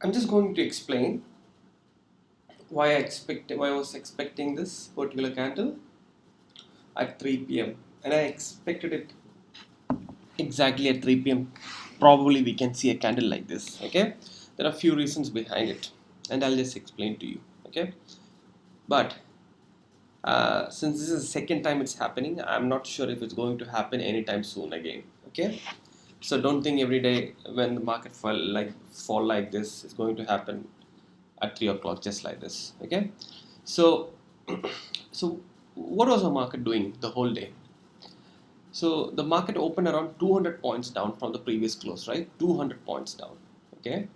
I'm just going to explain why I was expecting this particular candle at 3 p.m. and I expected it exactly at 3 p.m. Probably we can see a candle like this. Okay, there are a few reasons behind it, and I'll just explain to you. Okay, but since this is the second time it's happening, I'm not sure if it's going to happen anytime soon again. Okay, so don't think every day when the market fall like this is going to happen at 3 o'clock just like this. Okay, so so what was the market doing the whole day? So the market opened around 200 points down from the previous close, right? 200 points down. Okay,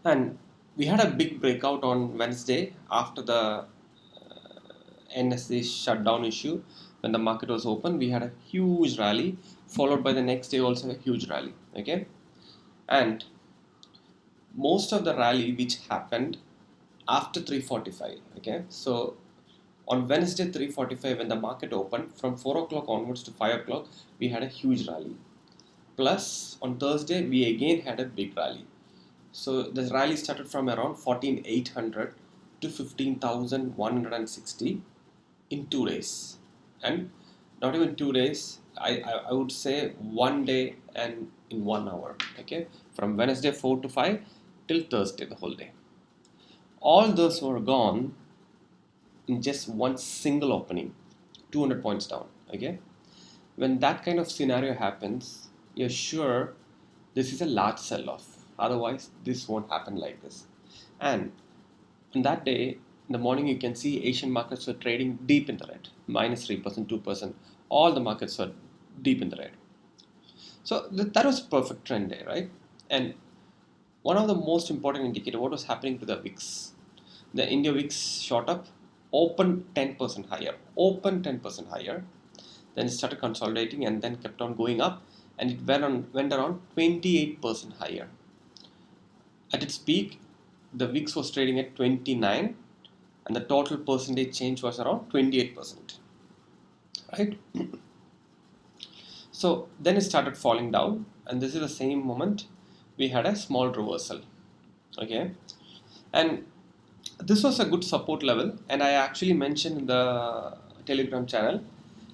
and we had a big breakout on Wednesday after the NSA shutdown issue. When the market was open, we had a huge rally, followed by the next day also a huge rally. Okay, and most of the rally which happened after 3:45. Okay, so on Wednesday 3:45 when the market opened, from 4 o'clock onwards to 5 o'clock we had a huge rally. Plus on Thursday we again had a big rally. So the rally started from around 14,800 to 15,160 in 2 days, and not even 2 days. I would say one day and in 1 hour. Okay, from Wednesday 4 to 5 till Thursday the whole day. All those were gone in just one single opening, 200 points down. Okay, when that kind of scenario happens, you're sure this is a large sell off. Otherwise, this won't happen like this. And on that day, in the morning, you can see Asian markets were trading deep in the red, minus 3%, 2%. All the markets were deep in the red. So that was a perfect trend day, right? And one of the most important indicator, what was happening to the VIX? The India VIX shot up, opened 10% higher, opened 10% higher, then it started consolidating and then kept on going up, and it went around 28% higher. At its peak, the VIX was trading at 29, and the total percentage change was around 28%. Right? So then it started falling down, and this is the same moment we had a small reversal. Okay, and this was a good support level, and I actually mentioned in the Telegram channel,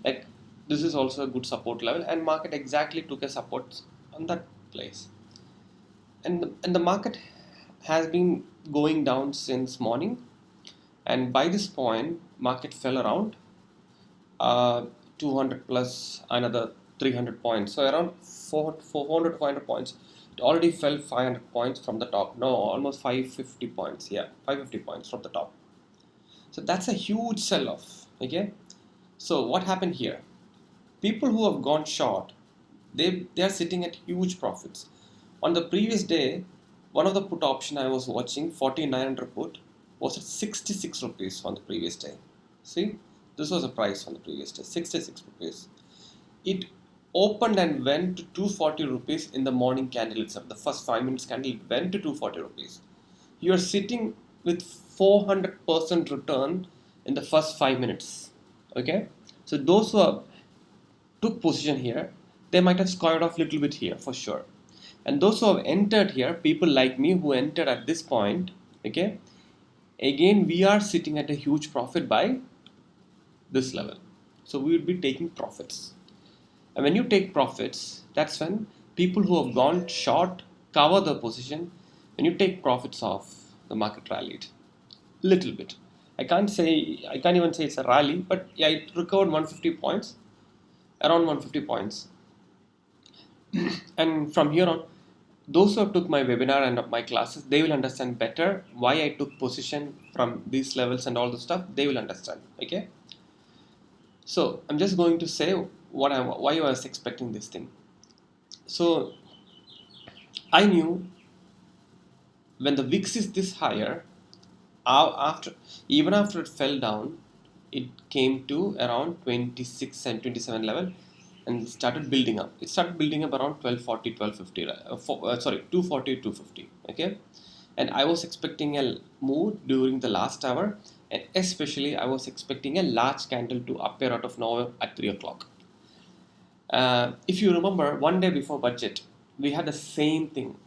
like this is also a good support level, and market exactly took a support on that place, and the market has been going down since morning, and by this point market fell around 200 plus another 300 points, so around 400 to 500 points. It already fell 500 points from the top, no, almost 550 points, yeah, 550 points from the top. So that's a huge sell off. Okay, so what happened here? People who have gone short, they are sitting at huge profits. On the previous day, one of the put option I was watching, 4900 put, was at 66 rupees on the previous day. See, this was the price on the previous day, 66 rupees. It opened and went to 240 rupees in the morning candle itself. The first 5 minutes candle it went to 240 rupees. You are sitting with 400% return in the first 5 minutes. Okay, so those who have took position here, they might have scored off a little bit here for sure. And those who have entered here, people like me who entered at this point, okay, again we are sitting at a huge profit by this level. So we would be taking profits. And when you take profits, that's when people who have gone short cover the position. When you take profits off, the market rallied little bit. I can't even say it's a rally, but yeah, it recovered 150 points, around 150 points. And from here on, those who have took my webinar and my classes, they will understand better why I took position from these levels and all the stuff. They will understand. Okay. So I'm just going to say why I was expecting this thing. So I knew when the VIX is this higher, after even after it fell down, it came to around 26 and 27 level and started building up. It started building up around 1240, 1250, sorry, 240, 250. Okay, and I was expecting a move during the last hour, and especially I was expecting a large candle to appear out of nowhere at 3 o'clock. If you remember, one day before budget, we had the same thing.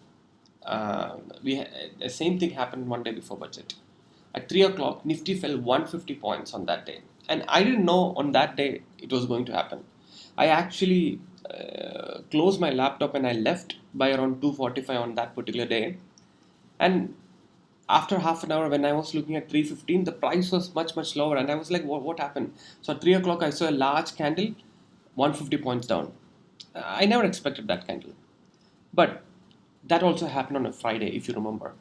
The same thing happened one day before budget. At 3 o'clock, Nifty fell 150 points on that day. And I didn't know on that day it was going to happen. I actually closed my laptop and I left by around 2:45 on that particular day. And after half an hour, when I was looking at 3:15, the price was much lower. And I was like, what happened? So at 3 o'clock, I saw a large candle, 150 points down. I never expected that candle. But that also happened on a Friday, if you remember.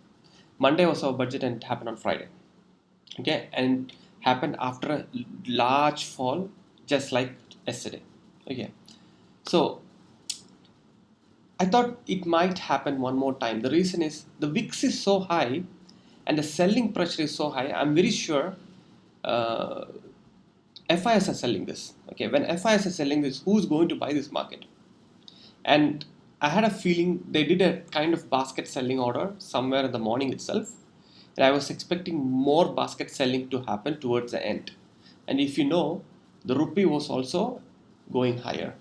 Monday was our budget and it happened on Friday. Okay, and it happened after a large fall, just like yesterday. Okay, so I thought it might happen one more time. The reason is the VIX is so high and the selling pressure is so high. I'm very sure uh, FIs are selling this. Okay, when FIs are selling this, who's going to buy this market? And I had a feeling they did a kind of basket selling order somewhere in the morning itself. And I was expecting more basket selling to happen towards the end. And if you know, the rupee was also going higher.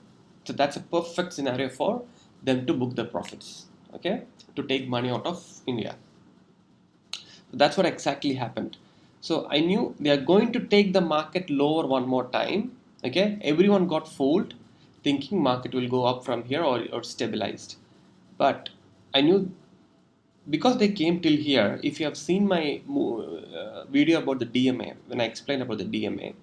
So that's a perfect scenario for them to book their profits, okay, to take money out of India. So that's what exactly happened. So I knew they are going to take the market lower one more time. Okay, everyone got fooled, thinking market will go up from here or stabilized. But I knew because they came till here. If you have seen my video about the DMA, when I explained about the DMA,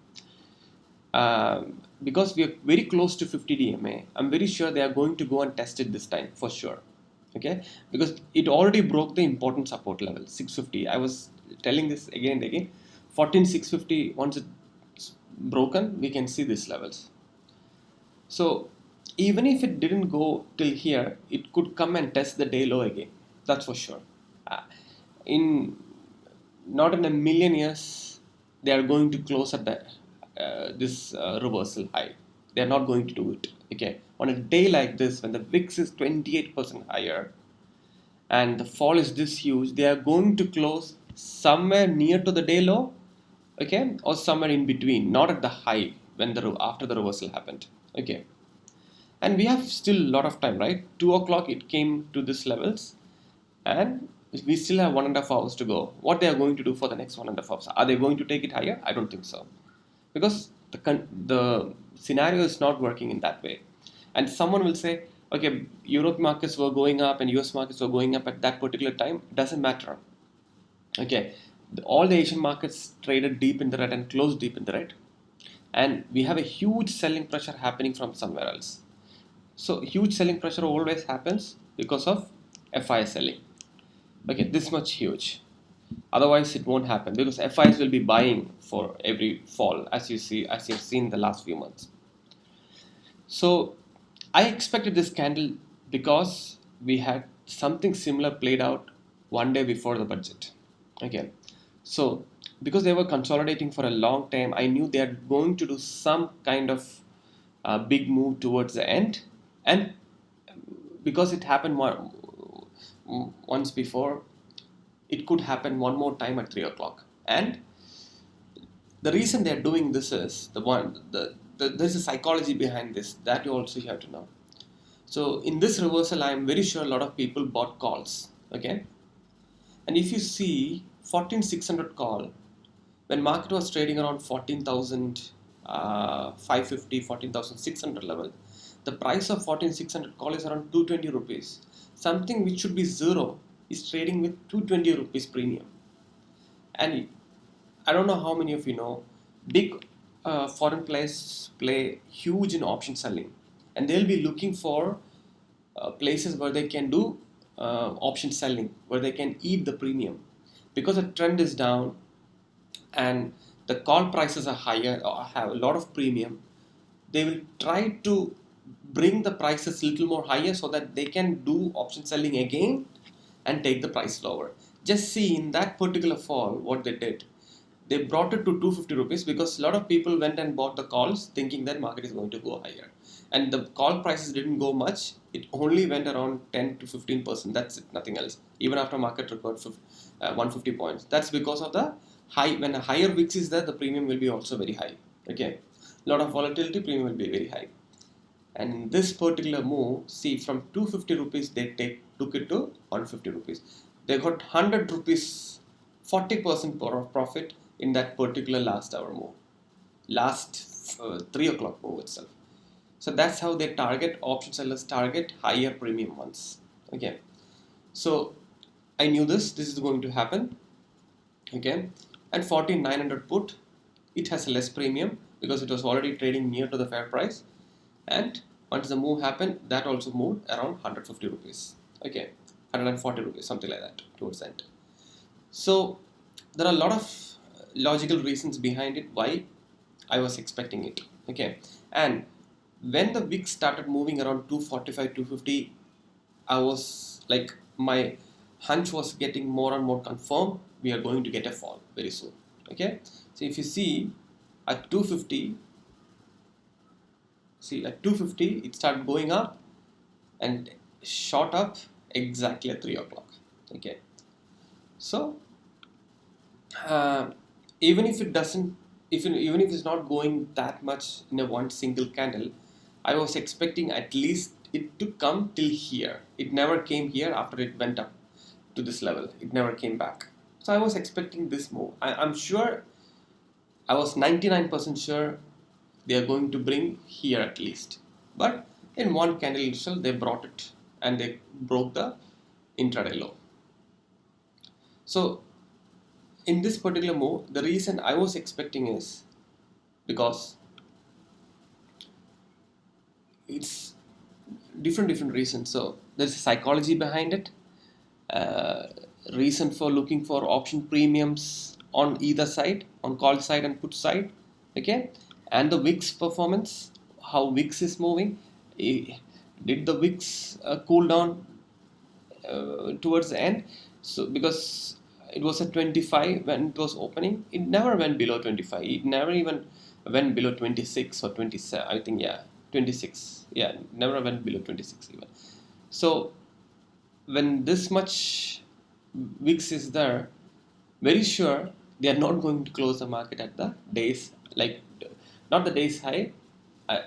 because we are very close to 50 DMA, I'm very sure they are going to go and test it this time for sure. Okay, because it already broke the important support level 650. I was telling this again and again. 14650, once it's broken, we can see these levels. So even if it didn't go till here, it could come and test the day low again. That's for sure. Uh, in not in a million years, they are going to close at the this reversal high. They are not going to do it. Okay, on a day like this, when the VIX is 28% higher and the fall is this huge, they are going to close somewhere near to the day low, okay, or somewhere in between, not at the high when the after the reversal happened. Okay, and we have still a lot of time, right? 2 o'clock it came to this levels, and we still have 1.5 hours to go. What they are going to do for the next 1.5 hours? Are they going to take it higher? I don't think so, because the scenario is not working in that way. And someone will say, okay, Europe markets were going up and US markets were going up at that particular time. It doesn't matter. Okay, all the Asian markets traded deep in the red and closed deep in the red, and we have a huge selling pressure happening from somewhere else. So huge selling pressure always happens because of FI selling. Okay, this much huge. Otherwise, it won't happen because FIs will be buying for every fall, as you've seen the last few months. So I expected this candle because we had something similar played out one day before the budget. Okay, so because they were consolidating for a long time, I knew they are going to do some kind of big move towards the end, and because it happened once before, it could happen one more time at 3 o'clock. And the reason they're doing this is there's a psychology behind this that you also have to know. So in this reversal, I'm very sure a lot of people bought calls. Okay, and if you see 14600 call, when market was trading around 14,550, 14,600 level, the price of 14,600 call is around 220 rupees. Something which should be zero is trading with 220 rupees premium. And I don't know how many of you know, big foreign players play huge in option selling, and they'll be looking for places where they can do option selling, where they can eat the premium, because the trend is down and the call prices are higher or have a lot of premium. They will try to bring the prices a little more higher so that they can do option selling again and take the price lower. Just see in that particular fall what they did. They brought it to 250 rupees because a lot of people went and bought the calls thinking that market is going to go higher. And the call prices didn't go much. It only went around 10 to 15%. That's it, nothing else. Even after market record 150 points. That's because of the high. When a higher VIX is there, the premium will be also very high. Okay, a lot of volatility, premium will be very high. And in this particular move, see, from 250 rupees they took it to 150 rupees. They got 100 rupees, 40% of profit in that particular last hour move, last 3 o'clock move itself. So that's how they target, option sellers target higher premium ones. Okay, so I knew this is going to happen. Okay, and 14900 put, it has less premium because it was already trading near to the fair price, and once the move happened, that also moved around 150 rupees. Okay, 140 rupees, something like that towards the end. So there are a lot of logical reasons behind it why I was expecting it. Okay, and when the VIX started moving around 245, 250, I was like, my hunch was getting more and more confirmed. We are going to get a fall very soon. Okay, so if you see at 250, it started going up and shot up exactly at 3 o'clock. Okay, so uh, even if it doesn't, even if it's not going that much in a one single candle, I was expecting at least it to come till here. It never came here after it went up to this level. It never came back. So I was expecting this move. I'm sure, I was 99% sure they are going to bring here at least. But in one candle itself, they brought it and they broke the intraday low. So in this particular move, the reason I was expecting is because it's different reasons. So there's a psychology behind it. Uh, Reason for looking for option premiums on either side, on call side and put side. Okay, and the VIX performance, how VIX is moving. Did the VIX cool down towards the end? So because it was at 25 when it was opening, it never went below 25. It never even went below 26 or 27. I think, yeah, 26. Yeah, never went below 26 even. So when this much VIX is there, very sure they are not going to close the market at the days, like not the days high.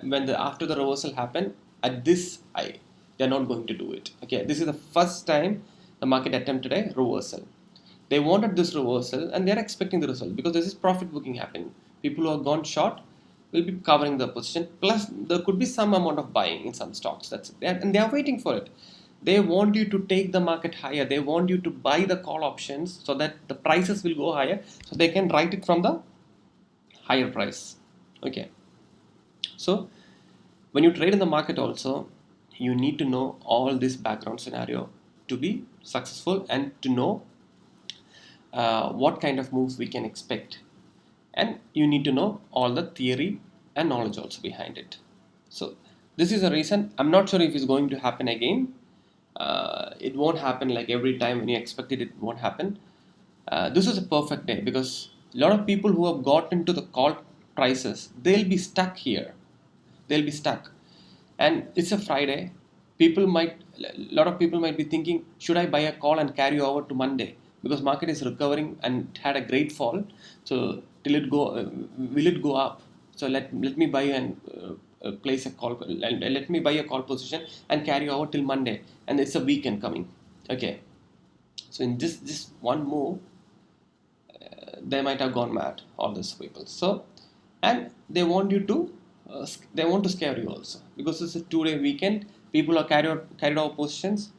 When the after the reversal happened at this high, they are not going to do it. Okay, this is the first time the market attempted a reversal. They wanted this reversal and they are expecting the result because this is profit booking happening. People who have gone short will be covering the position. Plus, there could be some amount of buying in some stocks. That's it. And they are waiting for it. They want you to take the market higher. They want you to buy the call options so that the prices will go higher, so they can write it from the higher price. Okay. So when you trade in the market also, you need to know all this background scenario to be successful and to know what kind of moves we can expect, and you need to know all the theory and knowledge also behind it. So this is the reason. I'm not sure if it's going to happen again. It won't happen like every time when you expect it, it won't happen. This is a perfect day because a lot of people who have got into the call prices, they'll be stuck here. They'll be stuck, and it's a Friday. A lot of people might be thinking, should I buy a call and carry over to Monday because market is recovering and had a great fall. So till it go, will it go up? So let me buy and place a call. Let me buy a call position and carry over till Monday, and it's a weekend coming. Okay, so in this one move, they might have gone mad, all these people. So, and they want you to they want to scare you also because it's a 2-day weekend. People are carried out positions,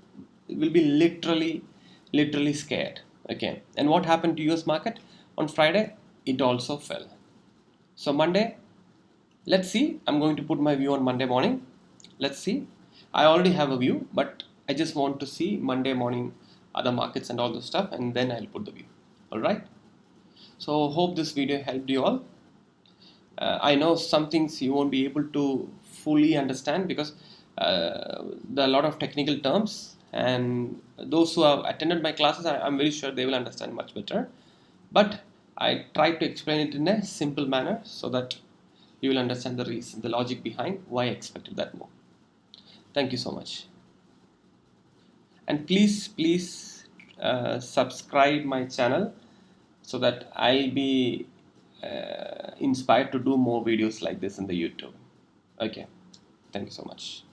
will be literally scared. Okay, and what happened to US market on Friday? It also fell. So Monday, let's see. I'm going to put my view on Monday morning. Let's see. I already have a view, but I just want to see Monday morning other markets and all this stuff, and then I'll put the view. All right. So hope this video helped you all. I know some things you won't be able to fully understand because there are a lot of technical terms, and those who have attended my classes, I'm very sure they will understand much better. But I try to explain it in a simple manner so that you will understand the reason, the logic behind why I expected that move. Thank you so much. And please subscribe my channel so that I'll be inspired to do more videos like this in the YouTube. Okay, thank you so much.